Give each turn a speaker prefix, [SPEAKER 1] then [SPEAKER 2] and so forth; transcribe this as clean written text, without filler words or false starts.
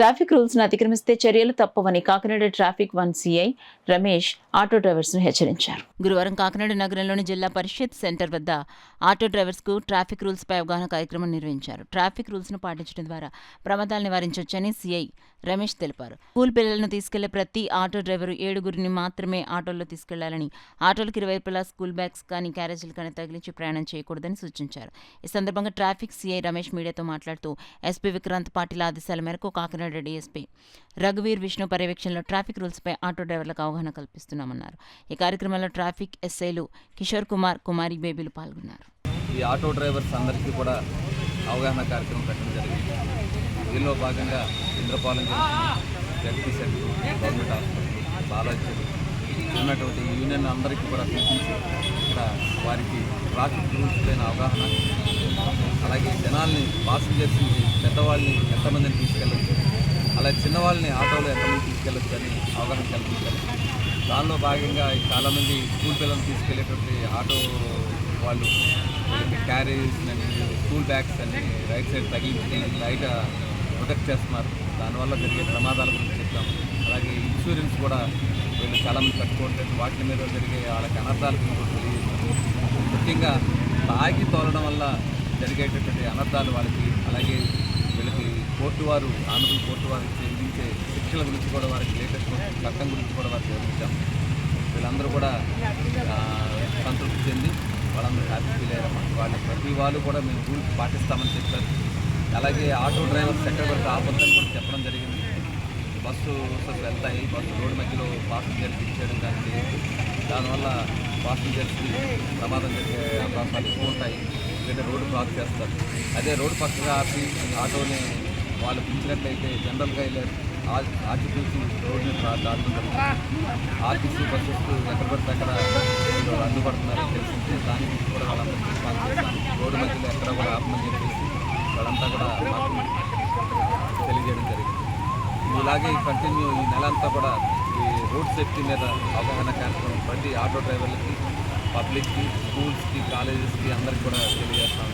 [SPEAKER 1] Traffic rules ను అతిక్రమిస్తే చర్యలు తప్పవని Kakinada traffic 1 CI Ramesh auto drivers ను హెచ్చరించారు. గురువారం కాకినాడ నగరంలోని జిల్లా పరిషత్ సెంటర్ వద్ద ఆటో డ్రైవర్స్ కు ట్రాఫిక్ రూల్స్ పై అవగాహన కార్యక్రమం నిర్వహించారు. ట్రాఫిక్ రూల్స్ ను పాటించడం ద్వారా ప్రమాదాలు నివారించవచ్చని సిఐ రమేష్ తెలిపారు. స్కూల్ పిల్లలను తీసుకెళ్లే ప్రతి ఆటో డ్రైవరు 7గురిని మాత్రమే ఆటోల్లో తీసుకెళ్లాలని, ఆటోలకు ఇరువైపులా స్కూల్ బ్యాగ్స్ కానీ క్యారేజీలు కానీ తగిలించి ప్రయాణం చేయకూడదని సూచించారు. ఈ సందర్భంగా ట్రాఫిక్ సిఐ రమేష్ మీడియాతో మాట్లాడుతూ ఎస్పీ విక్రాంత్ పాటిల్ ఆదేశాల మేరకు కాకినాడ డీఎస్పీ రఘువీర్ విష్ణు పర్యవేక్షణలో ట్రాఫిక్ రూల్స్ పై ఆటో డ్రైవర్లకు అవగాహన కల్పిస్తున్నామన్నారు. ఈ కార్యక్రమంలో ట్రాఫిక్ ఎస్ఐలు కిషోర్ కుమార్, కుమారి బేబీలు పాల్గొన్నారు.
[SPEAKER 2] ఈ ఆటో డ్రైవర్స్ అందరికీ కూడా అవగాహన కార్యక్రమం పెట్టడం జరిగింది. దీనిలో భాగంగా Indrapalem ZP centre, government hospital, Balaji ఉన్నటువంటి యూనియన్ అందరికీ కూడా సూచించి ఇక్కడ వారికి ట్రాఫిక్ రూల్స్ పైన అవగాహన, అలాగే జనాల్ని పాసింజర్స్ని పెద్దవాళ్ళని ఎంతమందిని తీసుకెళ్ళచ్చు, అలాగే చిన్నవాళ్ళని ఆటోలో ఎంతమంది తీసుకెళ్ళచ్చు అని అవగాహన కల్పించాలి. దానిలో భాగంగా చాలామంది స్కూల్ పిల్లలను తీసుకెళ్లేటువంటి ఆటో వాళ్ళు క్యారేజ్ అని, స్కూల్ బ్యాగ్స్ అని రైట్ సైడ్ తగిలించి లైట్ ప్రొటెక్ట్ చేస్తున్నారు. దానివల్ల జరిగే ప్రమాదాల గురించి చెప్తాం. అలాగే ఇన్సూరెన్స్ కూడా వీళ్ళు చాలామంది కట్టుకోవట్లేదు. వాటి మీద జరిగే వాళ్ళకి అనర్థాల గురించి తెలియజేస్తారు. ముఖ్యంగా తాగి తోలడం వల్ల జరిగేటటువంటి అనర్థాలు వాళ్ళకి, అలాగే వీళ్ళకి ఆంధ్రప్రదేశ్ కోర్టు వారు విధించే శిక్షల గురించి కూడా వారికి లేటెస్ట్ చట్టం గురించి కూడా వారికి వివరించాం. వీళ్ళందరూ కూడా సంతృప్తి చెంది వాళ్ళందరూ హ్యాపీ ఫీల్ అయ్యారమ్మా. ప్రతి వాళ్ళు కూడా మేము రూల్స్ పాటిస్తామని చెప్పారు. అలాగే ఆటో డ్రైవర్స్ ఎక్కడ పడితే ఆపొద్దని కూడా చెప్పడం జరిగింది. బస్సు వెళ్తాయి, బస్సు రోడ్డు మధ్యలో పాసింజర్స్ ఇచ్చేయడం కానీ, దానివల్ల పాసింజర్స్కి ప్రమాదం జరిగే అవకాశాలు ఎక్కువ ఉంటాయి. లేదా రోడ్డు బ్లాక్ చేస్తారు. అదే రోడ్డు పక్కగా ఆపి ఆటోని వాళ్ళు పిలిచినట్లయితే జనరల్గా ఇలా ఆర్టీసీ రోడ్ని దాటడం జరుగుతుంది. ఆర్టీసీ బస్సెస్ ఎక్కడ పడితే అక్కడ అందుపడుతున్నారని తెలిసింది. దాని గురించి కూడా వాళ్ళందరికీ రోడ్డు మధ్యలో ఎక్కడ కూడా ఆపమని చెప్పేసి వాళ్ళంతా కూడా మాకు తెలియజేయడం జరిగింది. ఇలాగే కంటిన్యూ ఈ నెల అంతా కూడా ఈ రోడ్ సేఫ్టీ మీద అవగాహన కార్యక్రమం ప్రతి ఆటో డ్రైవర్లకి, పబ్లిక్కి, స్కూల్స్కి, కాలేజెస్కి అందరికీ కూడా తెలియజేస్తాం.